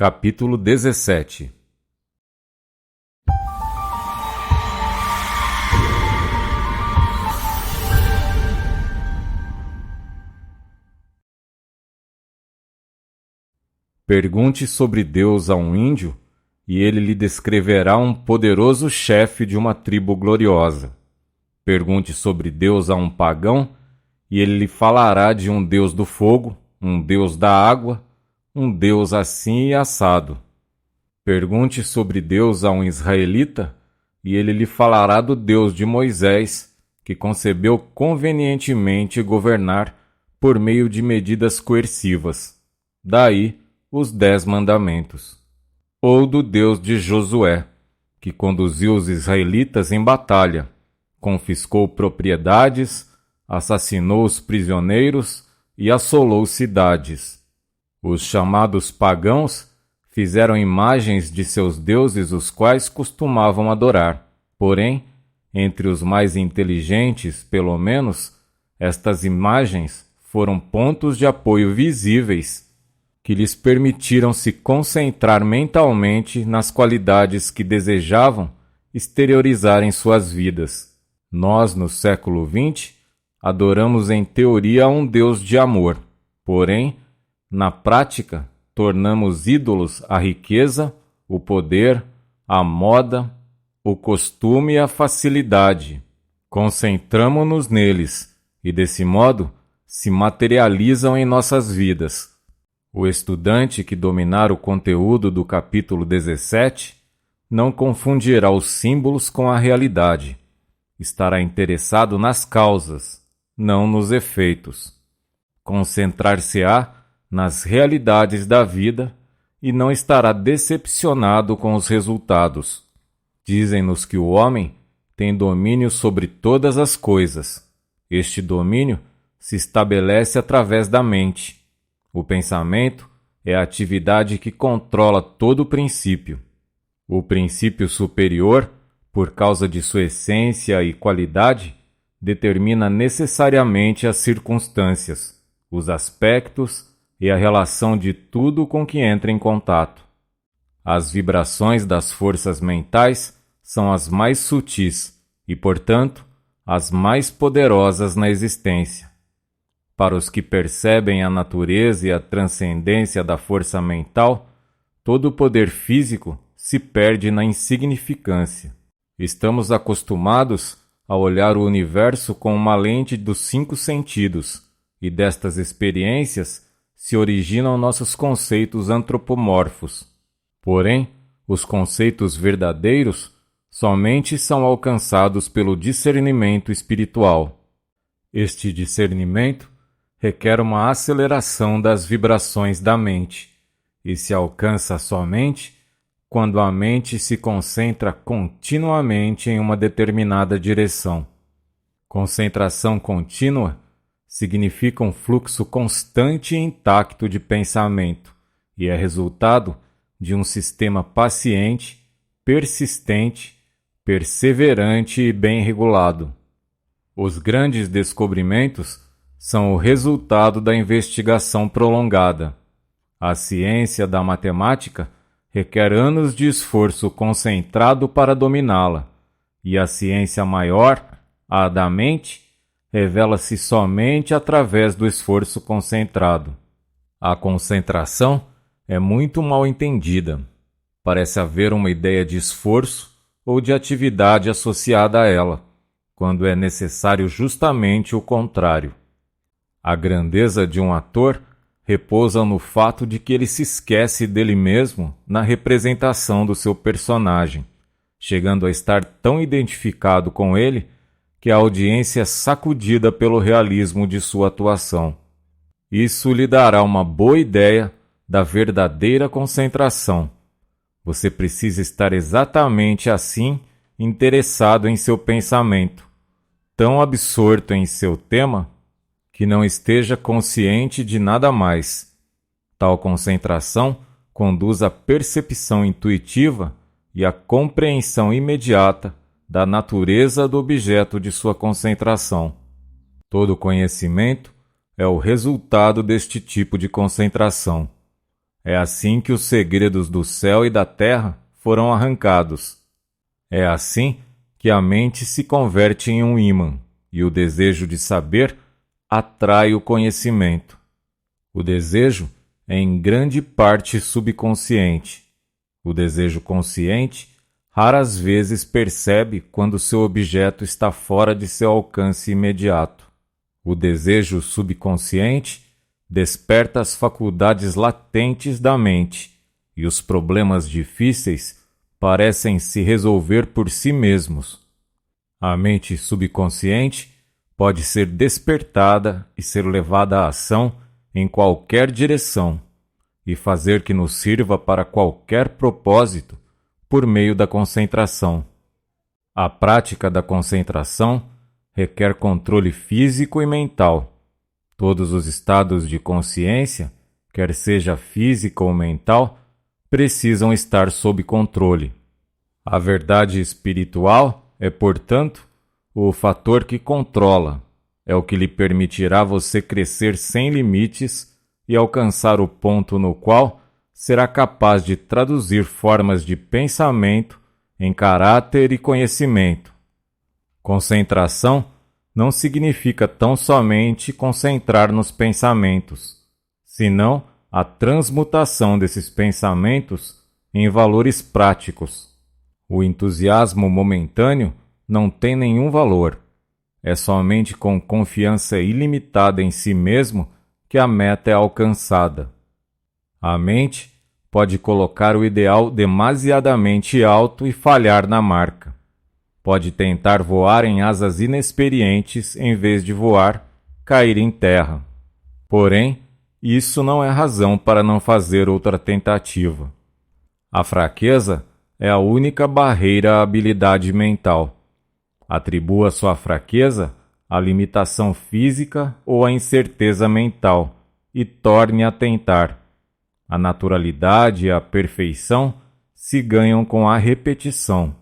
Capítulo 17. Pergunte sobre Deus a um índio, e ele lhe descreverá um poderoso chefe de uma tribo gloriosa. Pergunte sobre Deus a um pagão, e ele lhe falará de um Deus do fogo, um Deus da água, um Deus assim e assado. Pergunte sobre Deus a um israelita, e ele lhe falará do Deus de Moisés, que concebeu convenientemente governar por meio de medidas coercivas. Daí os 10 mandamentos. Ou do Deus de Josué, que conduziu os israelitas em batalha, confiscou propriedades, assassinou os prisioneiros e assolou cidades. Os chamados pagãos fizeram imagens de seus deuses, os quais costumavam adorar. Porém, entre os mais inteligentes, pelo menos, estas imagens foram pontos de apoio visíveis que lhes permitiram se concentrar mentalmente nas qualidades que desejavam exteriorizar em suas vidas. Nós, no século XX, adoramos em teoria a um Deus de amor, porém, na prática, tornamos ídolos a riqueza, o poder, a moda, o costume e a facilidade. Concentramo-nos neles e, desse modo, se materializam em nossas vidas. O estudante que dominar o conteúdo do capítulo 17 não confundirá os símbolos com a realidade. Estará interessado nas causas, não nos efeitos. Concentrar-se-á nas realidades da vida e não estará decepcionado com os resultados. Dizem-nos que o homem tem domínio sobre todas as coisas. Este domínio se estabelece através da mente. O pensamento é a atividade que controla todo o princípio. O princípio superior, por causa de sua essência e qualidade, determina necessariamente as circunstâncias, os aspectos e a relação de tudo com que entra em contato. As vibrações das forças mentais são as mais sutis e, portanto, as mais poderosas na existência. Para os que percebem a natureza e a transcendência da força mental, todo o poder físico se perde na insignificância. Estamos acostumados a olhar o universo com uma lente dos 5 sentidos, e destas experiências se originam nossos conceitos antropomorfos. Porém, os conceitos verdadeiros somente são alcançados pelo discernimento espiritual. Este discernimento requer uma aceleração das vibrações da mente, e se alcança somente quando a mente se concentra continuamente em uma determinada direção. Concentração contínua significa um fluxo constante e intacto de pensamento, e é resultado de um sistema paciente, persistente, perseverante e bem regulado. Os grandes descobrimentos são o resultado da investigação prolongada. A ciência da matemática requer anos de esforço concentrado para dominá-la, e a ciência maior, a da mente, revela-se somente através do esforço concentrado. A concentração é muito mal entendida. Parece haver uma ideia de esforço ou de atividade associada a ela, quando é necessário justamente o contrário. A grandeza de um ator repousa no fato de que ele se esquece dele mesmo na representação do seu personagem, chegando a estar tão identificado com ele que a audiência é sacudida pelo realismo de sua atuação. Isso lhe dará uma boa ideia da verdadeira concentração. Você precisa estar exatamente assim interessado em seu pensamento, tão absorto em seu tema que não esteja consciente de nada mais. Tal concentração conduz à percepção intuitiva e à compreensão imediata da natureza do objeto de sua concentração. Todo conhecimento é o resultado deste tipo de concentração. É assim que os segredos do céu e da terra foram arrancados. É assim que a mente se converte em um ímã, e o desejo de saber atrai o conhecimento. O desejo é em grande parte subconsciente. O desejo consciente raras vezes percebe quando seu objeto está fora de seu alcance imediato. O desejo subconsciente desperta as faculdades latentes da mente, e os problemas difíceis parecem se resolver por si mesmos. A mente subconsciente pode ser despertada e ser levada à ação em qualquer direção, e fazer que nos sirva para qualquer propósito por meio da concentração. A prática da concentração requer controle físico e mental. Todos os estados de consciência, quer seja física ou mental, precisam estar sob controle. A verdade espiritual é, portanto, o fator que controla, é o que lhe permitirá você crescer sem limites e alcançar o ponto no qual será capaz de traduzir formas de pensamento em caráter e conhecimento. Concentração não significa tão somente concentrar nos pensamentos, senão a transmutação desses pensamentos em valores práticos. O entusiasmo momentâneo não tem nenhum valor. É somente com confiança ilimitada em si mesmo que a meta é alcançada. A mente pode colocar o ideal demasiadamente alto e falhar na marca. Pode tentar voar em asas inexperientes em vez de voar, cair em terra. Porém, isso não é razão para não fazer outra tentativa. A fraqueza é a única barreira à habilidade mental. Atribua sua fraqueza à limitação física ou à incerteza mental e torne a tentar. A naturalidade e a perfeição se ganham com a repetição.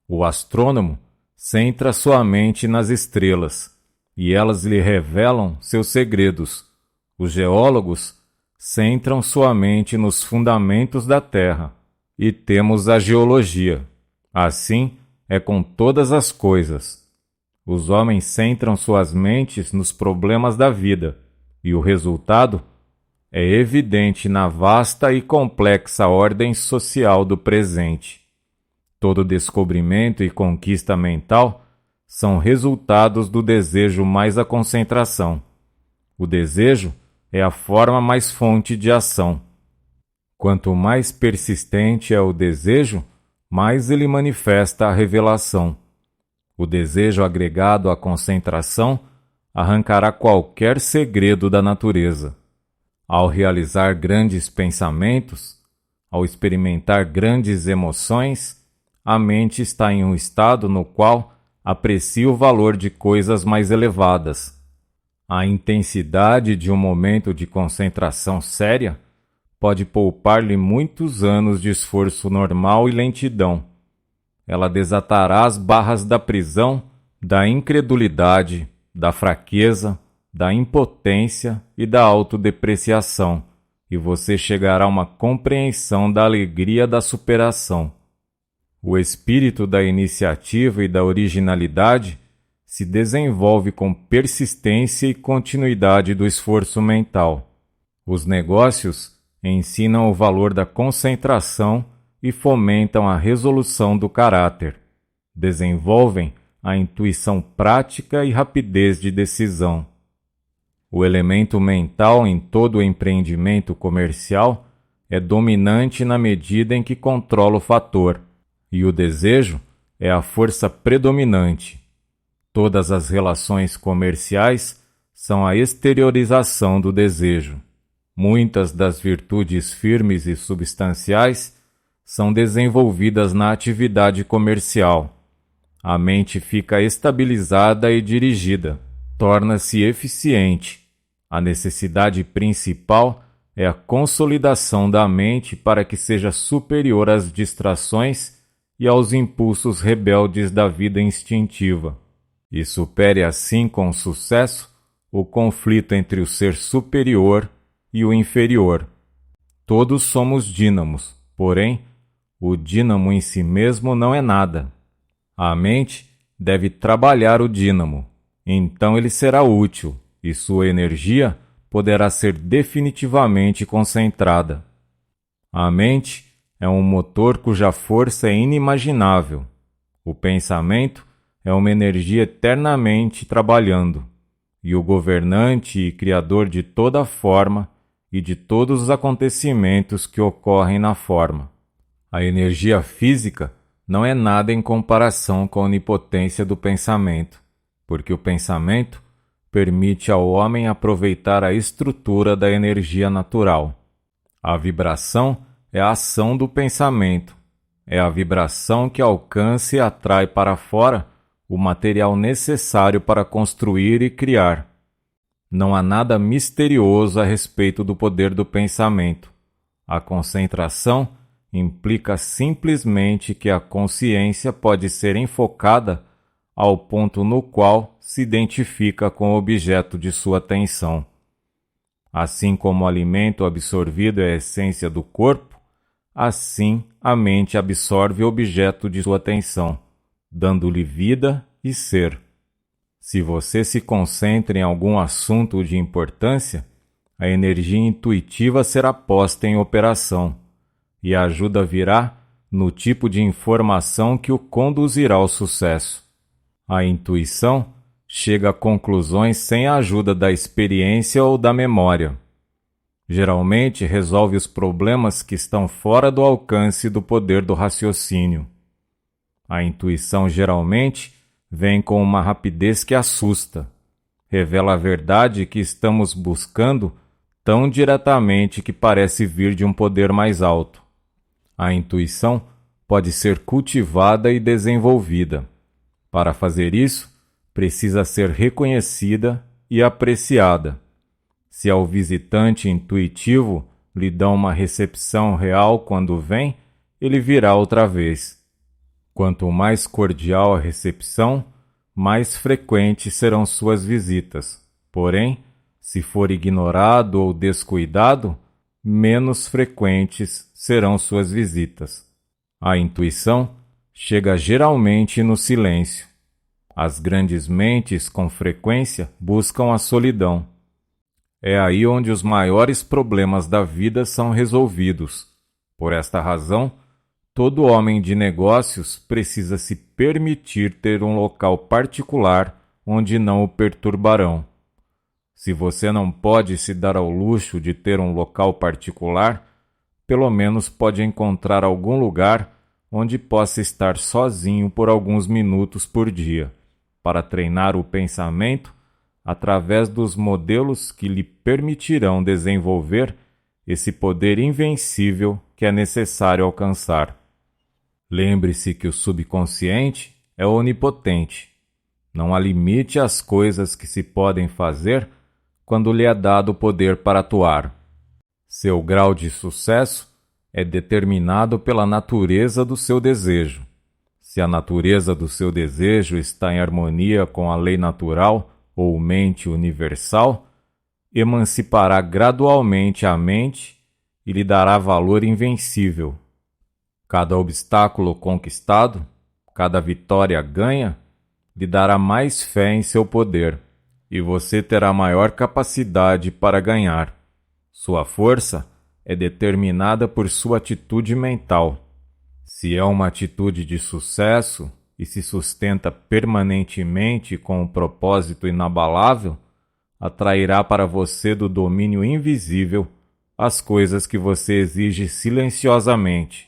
O astrônomo centra sua mente nas estrelas, e elas lhe revelam seus segredos. Os geólogos centram sua mente nos fundamentos da Terra, e temos a geologia. Assim é com todas as coisas. Os homens centram suas mentes nos problemas da vida, e o resultado é evidente na vasta e complexa ordem social do presente. Todo descobrimento e conquista mental são resultados do desejo mais a concentração. O desejo é a forma mais fonte de ação. Quanto mais persistente é o desejo, mais ele manifesta a revelação. O desejo agregado à concentração arrancará qualquer segredo da natureza. Ao realizar grandes pensamentos, ao experimentar grandes emoções, a mente está em um estado no qual aprecia o valor de coisas mais elevadas. A intensidade de um momento de concentração séria pode poupar-lhe muitos anos de esforço normal e lentidão. Ela desatará as barras da prisão, da incredulidade, da fraqueza, da impotência e da autodepreciação, e você chegará a uma compreensão da alegria da superação. O espírito da iniciativa e da originalidade se desenvolve com persistência e continuidade do esforço mental. Os negócios ensinam o valor da concentração e fomentam a resolução do caráter. Desenvolvem a intuição prática e rapidez de decisão. O elemento mental em todo o empreendimento comercial é dominante na medida em que controla o fator, e o desejo é a força predominante. Todas as relações comerciais são a exteriorização do desejo. Muitas das virtudes firmes e substanciais são desenvolvidas na atividade comercial. A mente fica estabilizada e dirigida, torna-se eficiente. A necessidade principal é a consolidação da mente para que seja superior às distrações e aos impulsos rebeldes da vida instintiva, e supere assim com sucesso o conflito entre o ser superior e o inferior. Todos somos dínamos, porém, o dínamo em si mesmo não é nada. A mente deve trabalhar o dínamo, então ele será útil e sua energia poderá ser definitivamente concentrada. A mente é um motor cuja força é inimaginável. O pensamento é uma energia eternamente trabalhando, e o governante e criador de toda a forma e de todos os acontecimentos que ocorrem na forma. A energia física não é nada em comparação com a onipotência do pensamento, porque o pensamento permite ao homem aproveitar a estrutura da energia natural. A vibração é a ação do pensamento. É a vibração que alcança e atrai para fora o material necessário para construir e criar. Não há nada misterioso a respeito do poder do pensamento. A concentração implica simplesmente que a consciência pode ser enfocada ao ponto no qual se identifica com o objeto de sua atenção. Assim como o alimento absorvido é a essência do corpo, assim a mente absorve o objeto de sua atenção, dando-lhe vida e ser. Se você se concentra em algum assunto de importância, a energia intuitiva será posta em operação, e a ajuda virá no tipo de informação que o conduzirá ao sucesso. A intuição chega a conclusões sem a ajuda da experiência ou da memória. Geralmente resolve os problemas que estão fora do alcance do poder do raciocínio. A intuição geralmente vem com uma rapidez que assusta. Revela a verdade que estamos buscando tão diretamente que parece vir de um poder mais alto. A intuição pode ser cultivada e desenvolvida. Para fazer isso, precisa ser reconhecida e apreciada. Se ao visitante intuitivo lhe dão uma recepção real quando vem, ele virá outra vez. Quanto mais cordial a recepção, mais frequentes serão suas visitas. Porém, se for ignorado ou descuidado, menos frequentes serão suas visitas. A intuição chega geralmente no silêncio. As grandes mentes, com frequência, buscam a solidão. É aí onde os maiores problemas da vida são resolvidos. Por esta razão, todo homem de negócios precisa se permitir ter um local particular onde não o perturbarão. Se você não pode se dar ao luxo de ter um local particular, pelo menos pode encontrar algum lugar onde possa estar sozinho por alguns minutos por dia, para treinar o pensamento através dos modelos que lhe permitirão desenvolver esse poder invencível que é necessário alcançar. Lembre-se que o subconsciente é onipotente. Não há limite às coisas que se podem fazer quando lhe é dado o poder para atuar. Seu grau de sucesso é determinado pela natureza do seu desejo. Se a natureza do seu desejo está em harmonia com a lei natural ou mente universal, emancipará gradualmente a mente e lhe dará valor invencível. Cada obstáculo conquistado, cada vitória ganha, lhe dará mais fé em seu poder, e você terá maior capacidade para ganhar. Sua força é determinada por sua atitude mental. Se é uma atitude de sucesso e se sustenta permanentemente com um propósito inabalável, atrairá para você do domínio invisível as coisas que você exige silenciosamente.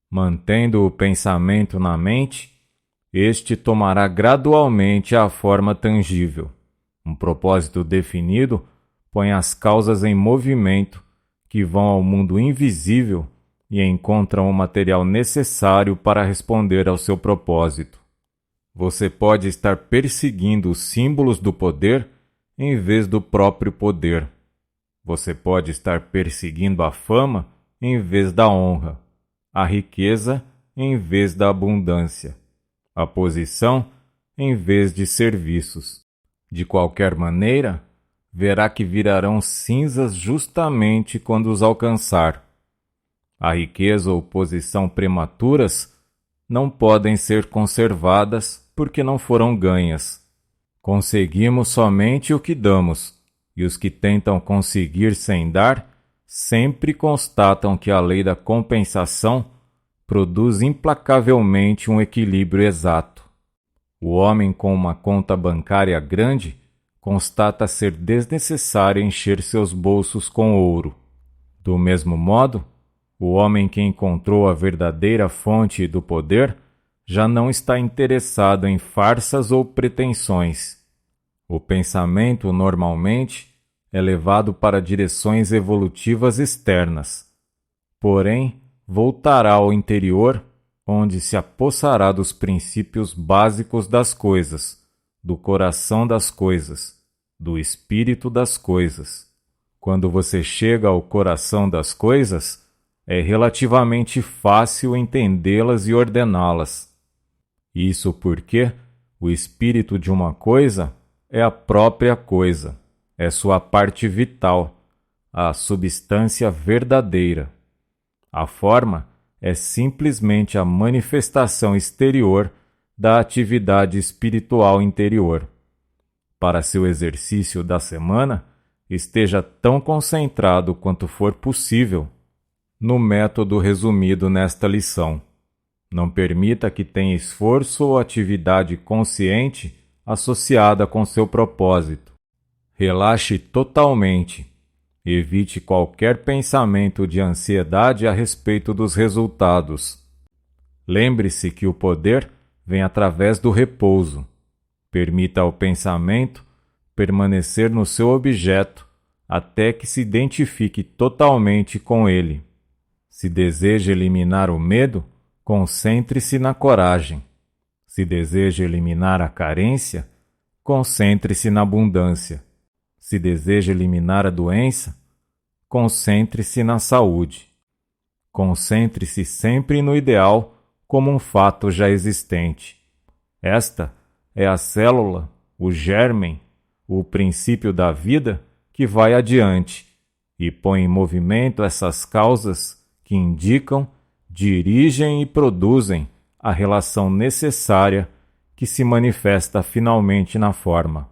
Mantendo o pensamento na mente, este tomará gradualmente a forma tangível. Um propósito definido põe as causas em movimento que vão ao mundo invisível e encontram o material necessário para responder ao seu propósito. Você pode estar perseguindo os símbolos do poder em vez do próprio poder. Você pode estar perseguindo a fama em vez da honra, a riqueza em vez da abundância, a posição em vez de serviços. De qualquer maneira, verá que virarão cinzas justamente quando os alcançar. A riqueza ou posição prematuras não podem ser conservadas porque não foram ganhas. Conseguimos somente o que damos, e os que tentam conseguir sem dar sempre constatam que a lei da compensação produz implacavelmente um equilíbrio exato. O homem com uma conta bancária grande constata ser desnecessário encher seus bolsos com ouro. Do mesmo modo, o homem que encontrou a verdadeira fonte do poder já não está interessado em farsas ou pretensões. O pensamento, normalmente, é levado para direções evolutivas externas. Porém, voltará ao interior, onde se apossará dos princípios básicos das coisas, do coração das coisas, do espírito das coisas. Quando você chega ao coração das coisas, é relativamente fácil entendê-las e ordená-las. Isso porque o espírito de uma coisa é a própria coisa, é sua parte vital, a substância verdadeira. A forma é simplesmente a manifestação exterior da atividade espiritual interior. Para seu exercício da semana, esteja tão concentrado quanto for possível no método resumido nesta lição. Não permita que tenha esforço ou atividade consciente associada com seu propósito. Relaxe totalmente. Evite qualquer pensamento de ansiedade a respeito dos resultados. Lembre-se que o poder vem através do repouso. Permita ao pensamento permanecer no seu objeto até que se identifique totalmente com ele. Se deseja eliminar o medo, concentre-se na coragem. Se deseja eliminar a carência, concentre-se na abundância. Se deseja eliminar a doença, concentre-se na saúde. Concentre-se sempre no ideal como um fato já existente. Esta é a célula, o germen, o princípio da vida que vai adiante e põe em movimento essas causas que indicam, dirigem e produzem a relação necessária que se manifesta finalmente na forma.